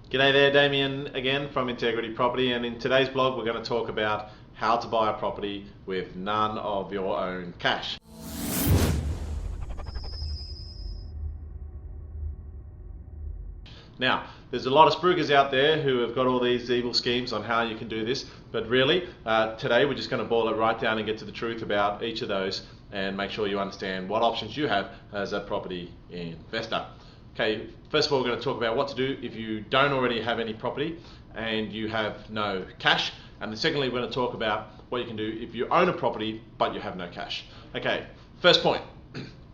G'day there, Damien again from Integrity Property, and in today's blog we're going to talk about how to buy a property with none of your own cash. Now, there's a lot of spruikers out there who have got all these evil schemes on how you can do this, but really today we're just going to boil it right down and get to the truth about each of those and make sure you understand what options you have as a property investor. Okay, first of all, we're going to talk about what to do if you don't already have any property and you have no cash. And then secondly, we're going to talk about what you can do if you own a property but you have no cash. Okay, first point,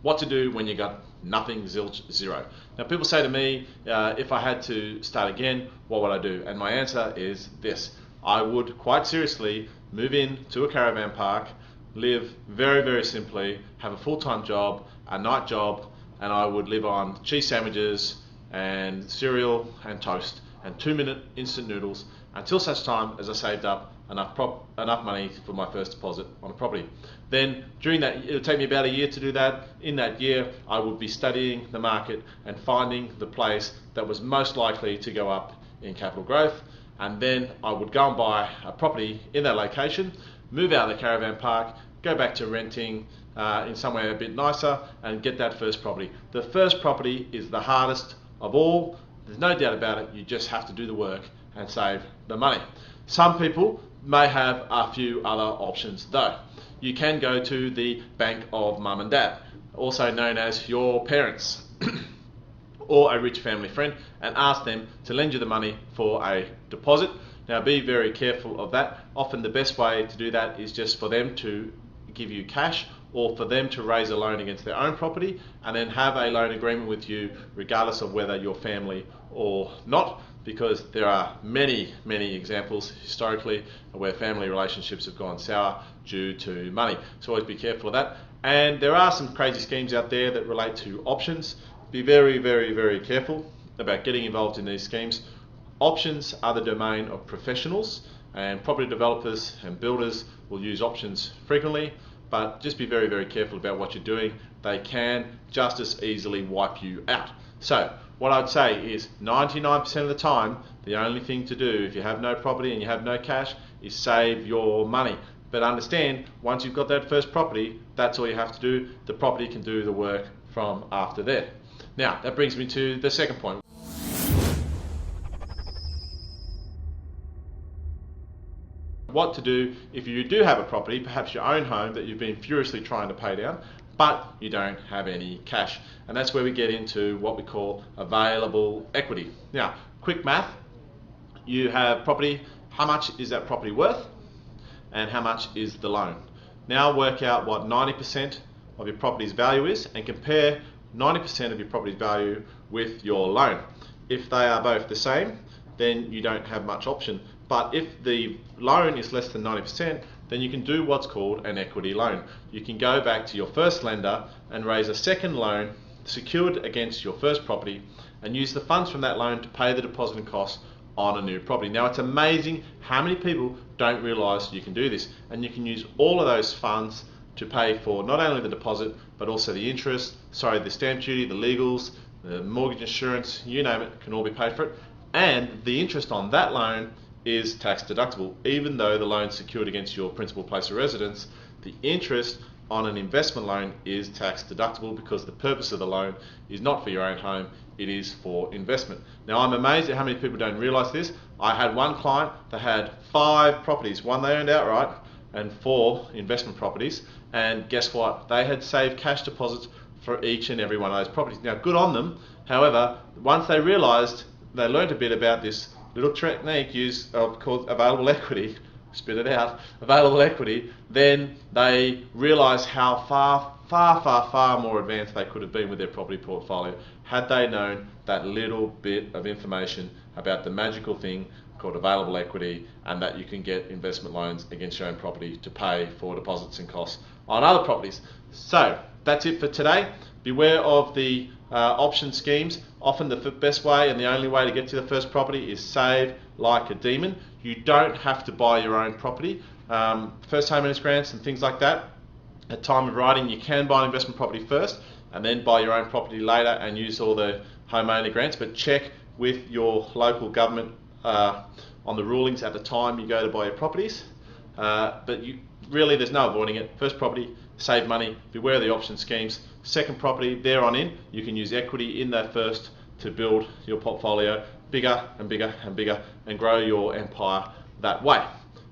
what to do when you got nothing, zilch, zero. Now people say to me, if I had to start again, what would I do? And my answer is this. I would quite seriously move in to a caravan park, live very, very simply, have a full-time job, a night job, and I would live on cheese sandwiches and cereal and toast and 2-minute instant noodles until such time as I saved up enough money for my first deposit on a property. Then during that, it'll take me about a year to do that. In that year, I would be studying the market and finding the place that was most likely to go up in capital growth, and then I would go and buy a property in that location, move out of the caravan park, go back to renting in somewhere a bit nicer and get that first property. The first property is the hardest of all. There's no doubt about it. You just have to do the work and save the money. Some people may have a few other options though. You can go to the bank of mum and dad, also known as your parents, or a rich family friend, and ask them to lend you the money for a deposit. Now be very careful of that. Often the best way to do that is just for them to give you cash or for them to raise a loan against their own property and then have a loan agreement with you regardless of whether you're family or not, because there are many examples historically where family relationships have gone sour due to money. So always be careful of that. And there are some crazy schemes out there that relate to options. Be very careful about getting involved in these schemes. Options are the domain of professionals, and property developers and builders will use options frequently, but just be very careful about what you're doing. They can just as easily wipe you out. So what I'd say is 99% of the time, the only thing to do if you have no property and you have no cash is save your money. But understand, once you've got that first property, that's all you have to do. The property can do the work from after there. Now, that brings me to the second point. What to do if you do have a property, perhaps your own home that you've been furiously trying to pay down, but you don't have any cash. And that's where we get into what we call available equity. Now, quick math, you have property, how much is that property worth and how much is the loan? Now work out what 90% of your property's value is and compare 90% of your property's value with your loan. If they are both the same, then you don't have much option. But if the loan is less than 90%, then you can do what's called an equity loan. You can go back to your first lender and raise a second loan secured against your first property and use the funds from that loan to pay the deposit and costs on a new property. Now it's amazing how many people don't realise you can do this, and you can use all of those funds to pay for not only the deposit but also the interest, the stamp duty, the legals, the mortgage insurance, you name it, can all be paid for it. And the interest on that loan is tax deductible. Even though the loan is secured against your principal place of residence, the interest on an investment loan is tax deductible because the purpose of the loan is not for your own home, it is for investment. Now I'm amazed at how many people don't realise this. I had one client that had 5 properties, one they owned outright and 4 investment properties, and guess what? They had saved cash deposits for each and every one of those properties. Now good on them, however, once they realised, they learned a bit about this little technique used called available equity, spit it out, available equity, then they realised how far more advanced they could have been with their property portfolio had they known that little bit of information about the magical thing called available equity, and that you can get investment loans against your own property to pay for deposits and costs on other properties. So that's it for today. Beware of the option schemes. Often the best way and the only way to get to the first property is save like a demon. You don't have to buy your own property. First home owners grants and things like that, at time of writing you can buy an investment property first and then buy your own property later and use all the homeowner grants, but check with your local government on the rulings at the time you go to buy your properties. But really there's no avoiding it. First property, save money, beware of the option schemes. Second property, there on in, you can use equity in that first to build your portfolio bigger and bigger and bigger and grow your empire that way.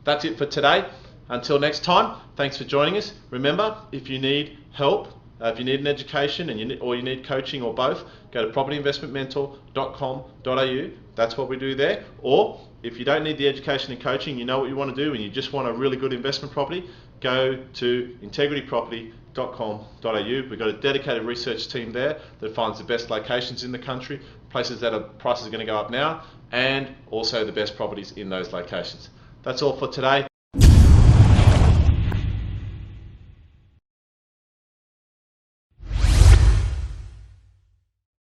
That's it for today. Until next time, thanks for joining us. Remember, if you need help, if you need an education or you need coaching or both, go to propertyinvestmentmentor.com.au. That's what we do there. Or if you don't need the education and coaching, you know what you want to do and you just want a really good investment property, go to integrityproperty.com.au. We've got a dedicated research team there that finds the best locations in the country, places that prices are going to go up now, and also the best properties in those locations. That's all for today.